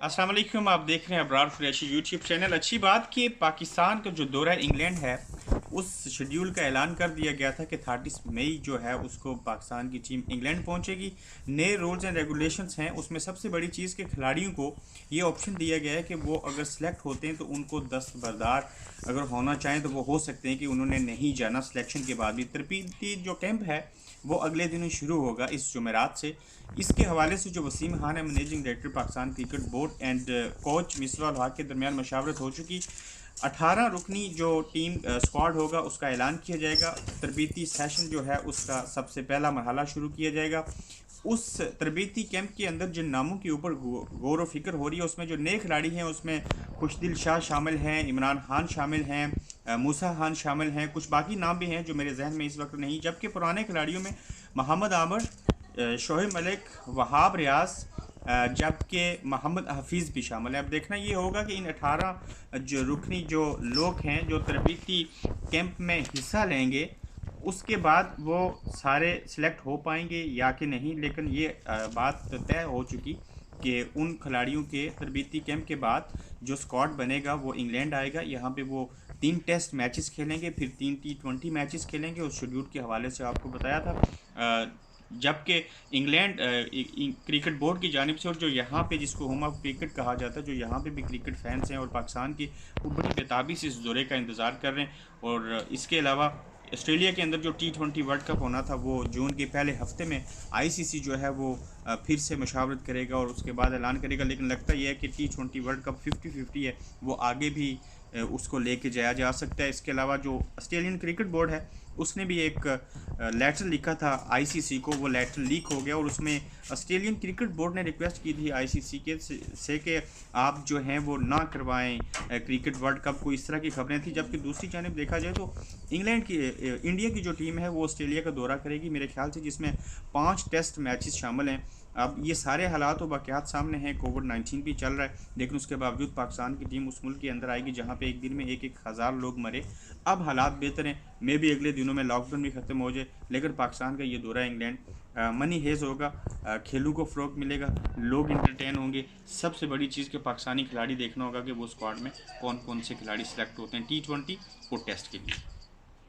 अस्सलाम वालेकुम। आप देख रहे हैं अबरार कुरैशी यूट्यूब चैनल। अच्छी बात कि पाकिस्तान का जो दौरा इंग्लैंड है उस शेड्यूल का ऐलान कर दिया गया था कि 30 मई जो है उसको पाकिस्तान की टीम इंग्लैंड पहुंचेगी। नए रूल्स एंड रेगुलेशंस हैं, उसमें सबसे बड़ी चीज़ के खिलाड़ियों को ये ऑप्शन दिया गया है कि वो अगर सेलेक्ट होते हैं तो उनको दस्तबरदार अगर होना चाहें तो वो हो सकते हैं कि उन्होंने नहीं जाना सिलेक्शन के बाद भी। तरबीती जो कैंप है वो अगले दिनों शुरू होगा इस जुमेरात से। इसके हवाले से जो वसीम खान है, managing director Pakistan cricket board, and coach Misbah ul Haq के दरमियान मशावरत हो चुकी। 18 रुकनी जो टीम स्क्वाड होगा उसका ऐलान किया जाएगा। तरबीती सेशन जो है उसका सबसे पहला मरहला शुरू किया जाएगा। उस तरबीती कैंप के अंदर जिन नामों के ऊपर गौर व फिक्र हो रही है उसमें जो नए खिलाड़ी हैं उसमें खुशदिल शाह शामिल हैं, इमरान खान शामिल हैं, मूसा खान शामिल हैं, कुछ बाकी नाम भी हैं जो मेरे जहन में इस वक्त नहीं। जबकि पुराने खिलाड़ियों में मोहम्मद आमर, शोएब मलिक, वहाब रियाज, जबकि मोहम्मद हफीज़ भी शामिल है। अब देखना ये होगा कि इन 18 जो रुकनी जो लोग हैं जो तरबीती कैंप में हिस्सा लेंगे उसके बाद वो सारे सिलेक्ट हो पाएंगे या कि नहीं। लेकिन ये बात तय हो चुकी कि उन खिलाड़ियों के तरबीती कैंप के बाद जो स्क्वाड बनेगा वो इंग्लैंड आएगा। यहाँ पे वो 3 टेस्ट मैचेस खेलेंगे, फिर 3 T20 मैचेस खेलेंगे। उस शेड्यूल के हवाले से आपको बताया था। जबकि इंग्लैंड क्रिकेट बोर्ड की जानिब से, और जो यहाँ पे जिसको होम ऑफ क्रिकेट कहा जाता है, जो यहाँ पे भी क्रिकेट फैंस हैं और पाकिस्तान की, वो बड़ी बेताबी से इस दौरे का इंतज़ार कर रहे हैं। और इसके अलावा ऑस्ट्रेलिया के अंदर जो T20 वर्ल्ड कप होना था वो जून के पहले हफ्ते में आईसीसी जो है वो फिर से मशावरत करेगा और उसके बाद ऐलान करेगा। लेकिन लगता यह है कि T20 वर्ल्ड कप 50-50 है, वो आगे भी उसको लेके जाया जा सकता है। इसके अलावा जो ऑस्ट्रेलियन क्रिकेट बोर्ड है उसने भी एक लेटर लिखा था आईसीसी को, वो लेटर लीक हो गया और उसमें ऑस्ट्रेलियन क्रिकेट बोर्ड ने रिक्वेस्ट की थी आईसीसी के से कि आप जो हैं वो ना करवाएं क्रिकेट वर्ल्ड कप को। इस तरह की खबरें थी। जबकि दूसरी जानिब देखा जाए तो इंग्लैंड की इंडिया की जो टीम है वो ऑस्ट्रेलिया का दौरा करेगी मेरे ख्याल से, जिसमें 5 टेस्ट मैचेस शामिल हैं। अब ये सारे हालात व वाक़यात सामने हैं, कोविड-19 भी चल रहा है, लेकिन उसके बावजूद पाकिस्तान की टीम उस मुल्क के अंदर आएगी जहाँ पे एक दिन में 1-1 हज़ार लोग मरे। अब हालात बेहतर हैं, मे भी अगले दिनों में लॉकडाउन भी ख़त्म हो जाए। लेकिन पाकिस्तान का ये दौरा इंग्लैंड मनी हेज़ होगा, खेलों को फ़रोग़ मिलेगा, लोग इंटरटेन होंगे। सबसे बड़ी चीज़ कि पाकिस्तानी खिलाड़ी देखना होगा कि वो स्क्वाड में कौन कौन से खिलाड़ी सेलेक्ट होते हैं T20 और टेस्ट के लिए।